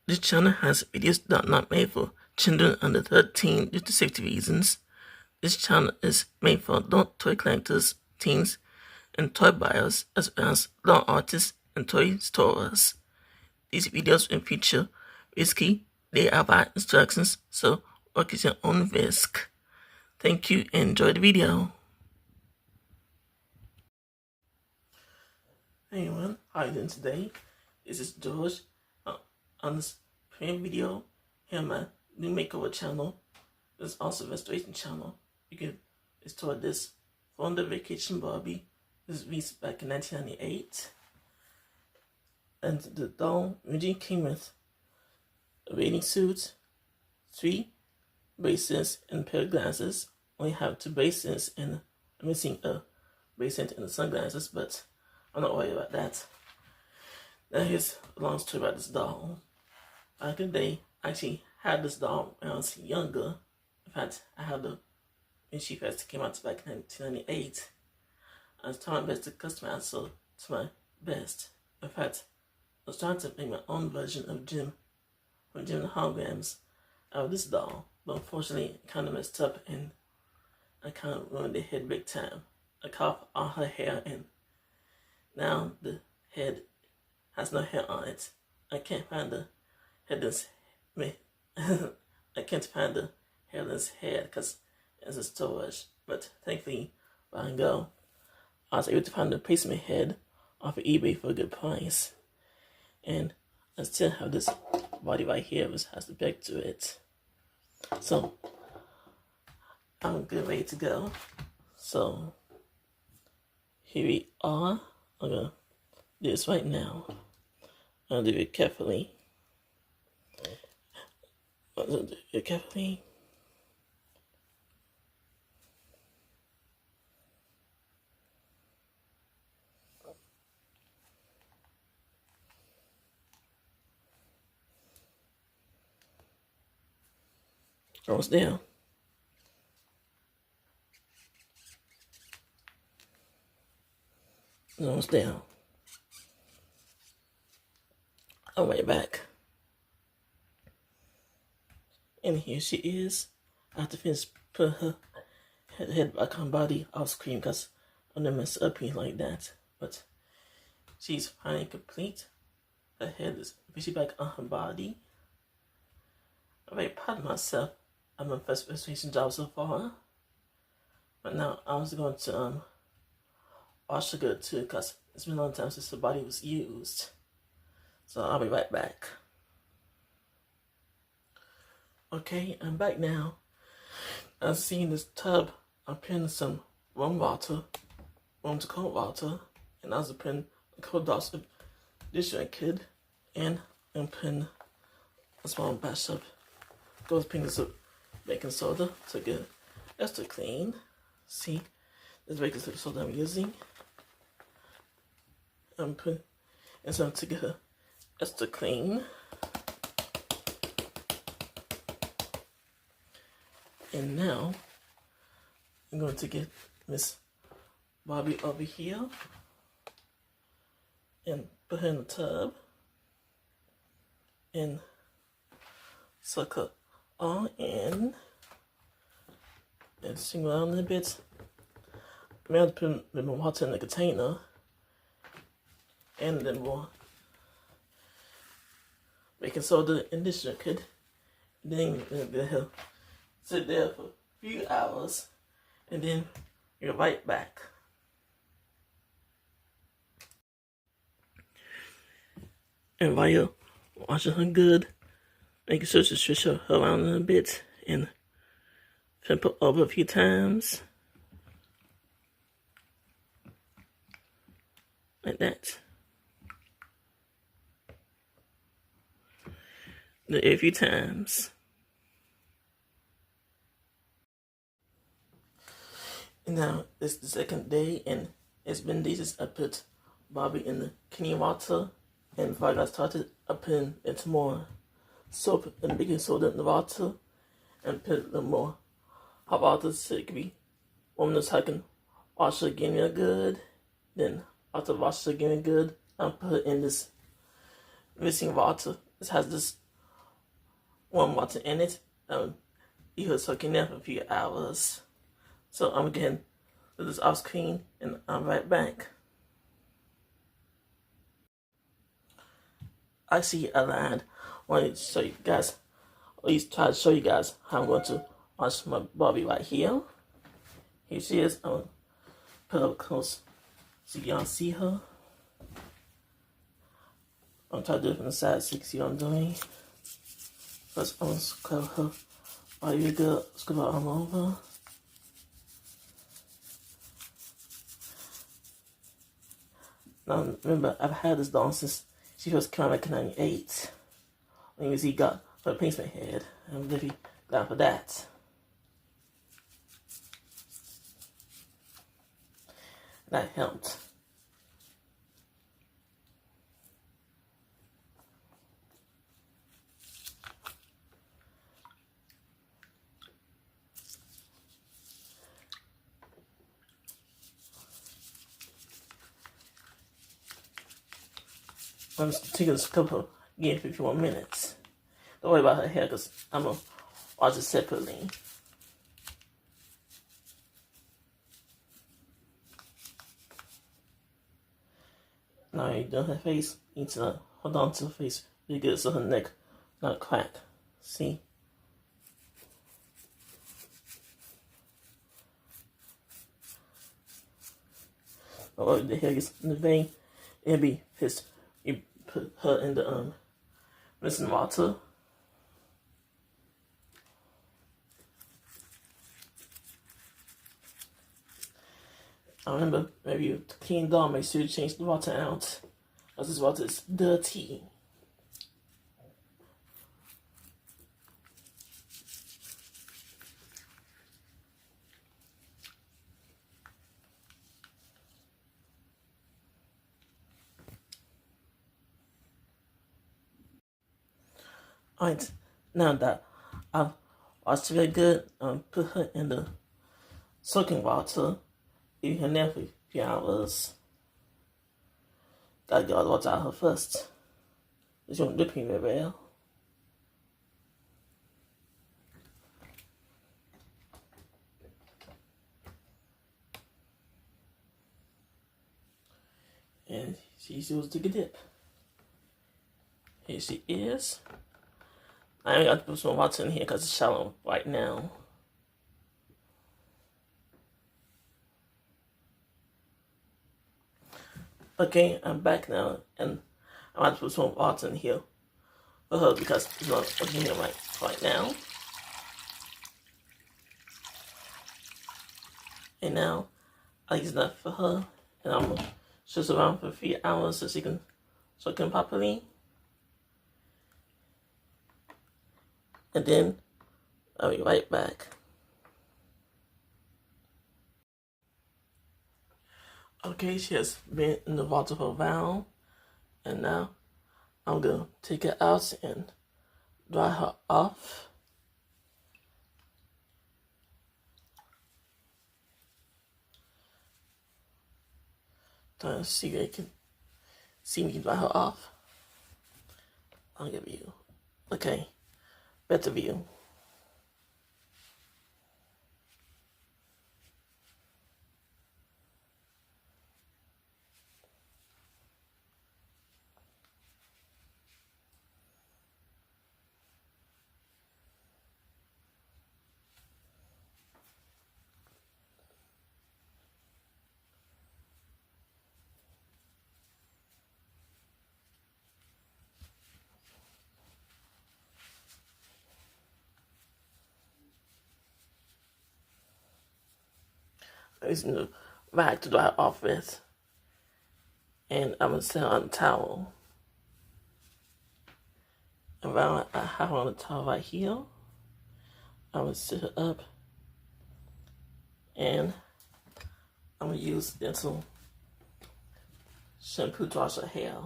This channel has videos that are not made for children under 13 due to safety reasons. This channel is made for adult toy collectors, teens, and toy buyers, as well as lawn artists and toy stores. These videos will feature risky DIY instructions, so work at your own risk. Thank you and enjoy the video. Hey everyone, how are you doing today? This is George. On this premiere video, here on my new makeover channel. There's also a restoration channel. You can restore this Florida Vacation Barbie. This was released back in 1998. And the doll originally came with a bathing suit, 3 bracelets, and a pair of glasses. Only have 2 bracelets and I'm missing a bracelet and the sunglasses, but I'm not worried about that. Now here's a long story about this doll. Back in the day, I actually had this doll when I was younger. In fact, I had her when she first came out back in 1998. I was trying my best to customize her to my best. In fact, I was trying to make my own version of Jem from Jem and the Holograms out of this doll. But unfortunately, it kind of messed up and I kind of ruined the head big time. I cut off all her hair and now the head has no hair on it. I can't find the headless I can't find the headless head because it's a storage. But thankfully, where I go, I was able to find the replacement head off of eBay for a good price. And I still have this body right here which has the back to it. So I'm good, ready to go. So here we are. I'm gonna do this right now. I'll do it carefully. Almost there. Almost there. I'm right back. And here she is. I have to finish put her head back on body off screen because I'm gonna mess up here like that. But she's finally complete. Her head is officially back on her body. I'm very proud of myself. I'm my first restoration job so far. But now I was going to wash her good too because it's been a long time since the body was used. So I'll be right back. Okay, I'm back now. I'm seeing this tub. I'm putting some warm water, warm to cold water, and I was putting a cold drops of dish liquid, and I'm putting a small batch of gold pieces of baking soda to get extra clean. See, this baking soda I'm using. I'm putting and some to get her extra clean. And now, I'm going to get Miss Barbie over here and put her in the tub and suck her all in and swing around a little bit. I'm going to put a bit more water in the container and then more baking soda in this liquid. Then let her sit there for a few hours, and then you're right back. And while you're washing her good, making sure to switch her around a little bit and flip her over a few times. Like that. Do it a few times. And now it's the second day, and it's been days since I put Barbie in the clean water. And before I got started, I put in some more soap and baking soda in the water, and put a little more hot water so it can be warm enough so I can wash it again real good. Then after wash it again real good, I put in this missing water. This has this warm water in it. You could soak in there for a few hours. So I'm going to get ahead and do this off screen, and I'm right back. I see a line. I want to show you guys, or at least try to show you guys how I'm going to wash my Barbie right here. Here she is. I'm going to put her up close so y'all see her. I'm going to try to do it from the side so you can see what I'm doing. First, I'm going to scrub her really good. Scrub her all over. Now, remember, I've had this doll since she first came out in 1998. When you see, got her replacement head. I'm really glad for that. That helped. I'm just taking this couple again for a few more minutes. Don't worry about her hair because I'm going to wash it separately. Now you're doing her face, you need to hold on to her face really good so her neck not crack. See? Or the hair gets in the vein, it'll be pissed. You put her in the rinsing water. I remember, maybe you clean doll, make sure you change the water out, because this water is dirty. Alright, now that I've washed her very good, put her in the soaking water. Leave her there for a few hours. Gotta get all the water out of her first. This won't dip me very well. And she's supposed to take a dip. Here she is. I only got to put some water in here because it's shallow right now. Okay, I'm back now, and I'm about to put some water in here for her because it's not working here right now. And now, I use that for her, and I'm going to shush around for a few hours so she can soak in properly. And then, I'll be right back. Okay, she has been in the water for a while, and now I'm gonna take her out and dry her off. Trying to see if you can see me dry her off. I'll give you, okay, better view. I'm using the rag to dry off with, and I'm gonna sit on the towel. Around I have on the towel right here. I'm gonna sit it up, and I'm gonna use dental shampoo to wash her hair.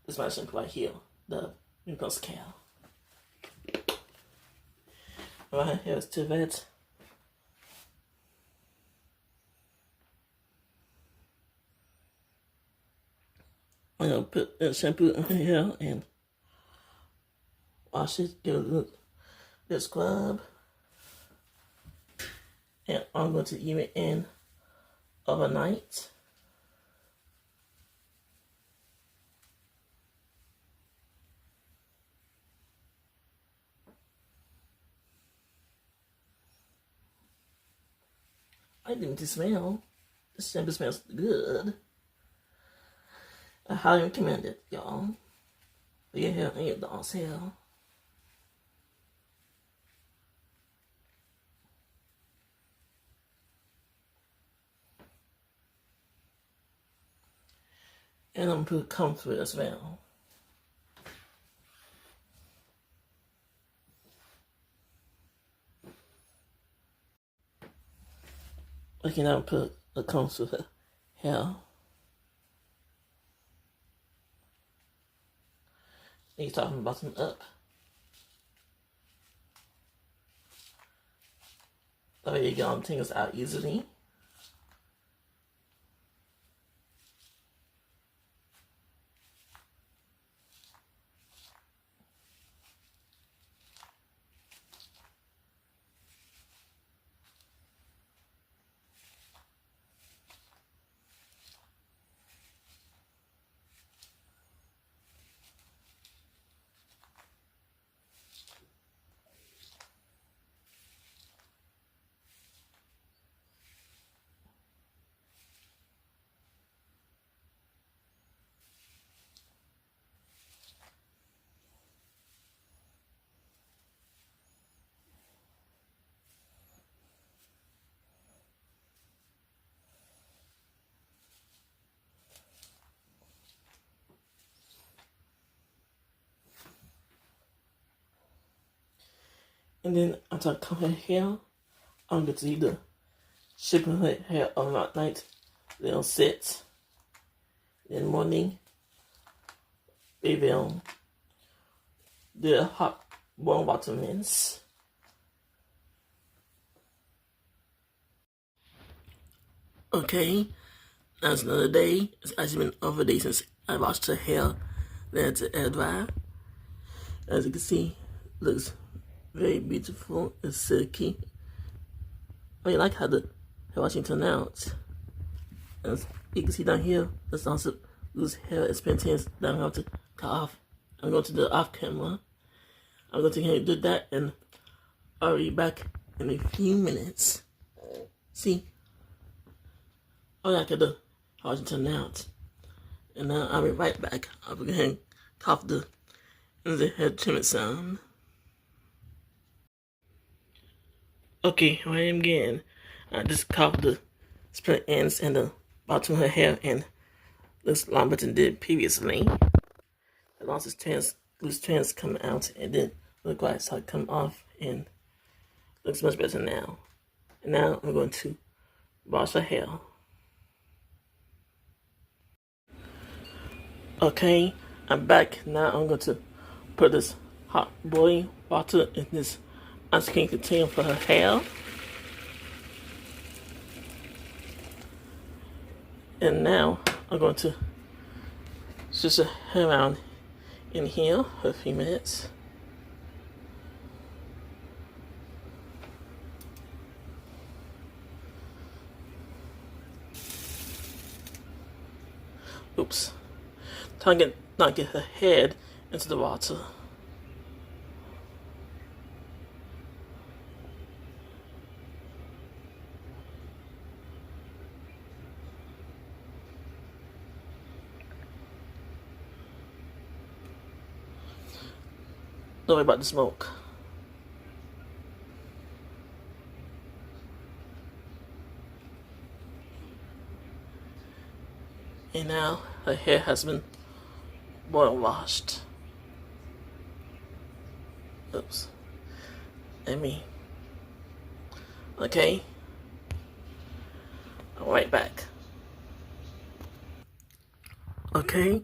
This is my shampoo right here, the Wrinkles Care. My hair is too wet. I'm gonna put shampoo in her hair and wash it, give it a little scrub. And I'm going to leave it in overnight. I think the smell. The shampoo smells good. I highly recommend it, y'all. For your hair and your dog's hair. And I'm going to put comfort as well. Okay, now put the comfort hair. You start from the bottom up. That way you get all the tingles out easily. And then after I comb her hair, I'm going to either shampoo her hair overnight night, then it'll sit. In the morning, maybe the hot warm water rinse. Okay, that's another day. It's actually been over a day since I washed her hair. Then it's air dry. As you can see, it looks very beautiful and silky. I really like how the hair washing turned out. As you can see down here, there's also loose hair experience that I'm going to cut off. I'm going to do it off camera. I'm going to do that and I'll be back in a few minutes. See? I like how the hair washing turned out. And now I'll be right back. I'll be going to cut off the hair trimming sound. Okay, here I am again. I just cut the split ends and the bottom of her hair and looks longer than did previously. The loose strands come out and then look like it's come off and looks much better now. And now I'm going to wash her hair. Okay, I'm back. Now I'm going to put this hot boiling water in this ice cream container for her hair. And now I'm going to switch her hair around in here for a few minutes. Oops. Trying to not get her head into the water. Don't worry about the smoke. And now her hair has been boil washed. Oops. Okay. I'll be right back. Okay.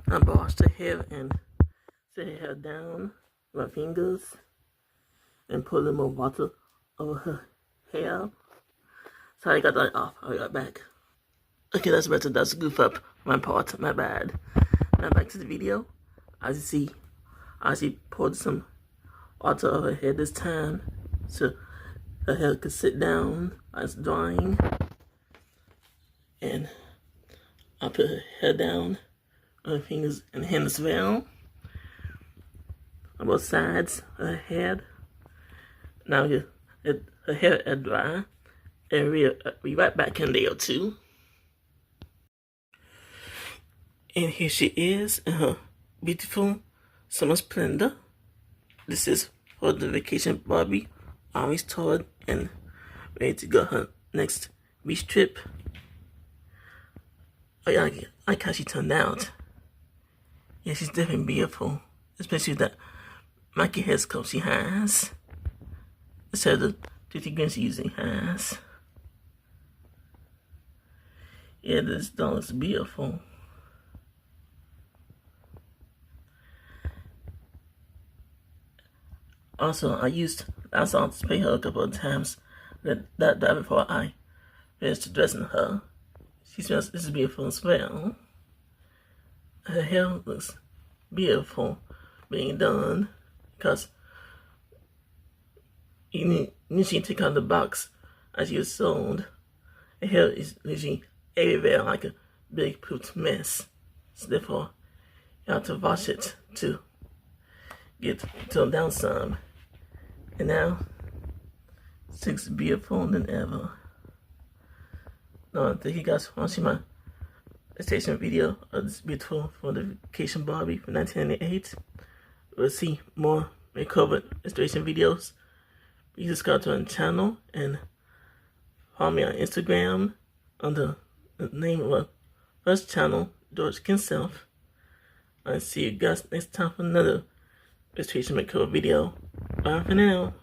I washed her hair and set her hair down with my fingers and put a little more water over her hair. Sorry, I got that off. I'll be right back. Okay, that's better. That's a goof up my part. My bad. Now back to the video. As you see, I actually poured some alter of her hair this time, so her hair could sit down while it's drying. And I put her hair down on her fingers and hand as well, on both sides of her head. Now her hair is dry, and we right back in there too. And here she is in her beautiful summer splendor. This is Florida Vacation Barbie, all restored and ready to go her next beach trip. Oh yeah, I like how she turned out. Yeah, she's definitely beautiful, especially with that Mikey hair sculpt she has. Instead of the 50 green she usually has. Yeah, this doll looks beautiful. Also, I saw to spray her a couple of times that before I finished dressing her. She smells, this is beautiful as well. Her hair looks beautiful being done, because you need to take out the box as you sold. Her hair is usually everywhere like a big pooped mess. So therefore, you have to wash it to get toned down some. And now, it looks beautiful than ever. Thank you guys for watching my station video of this beautiful Florida Vacation Barbie from 1998. We'll see more makeover restoration videos. Please subscribe to our channel and follow me on Instagram under the name of our first channel, George Kinself. I'll see you guys next time for another restoration makeover video. Bye for now.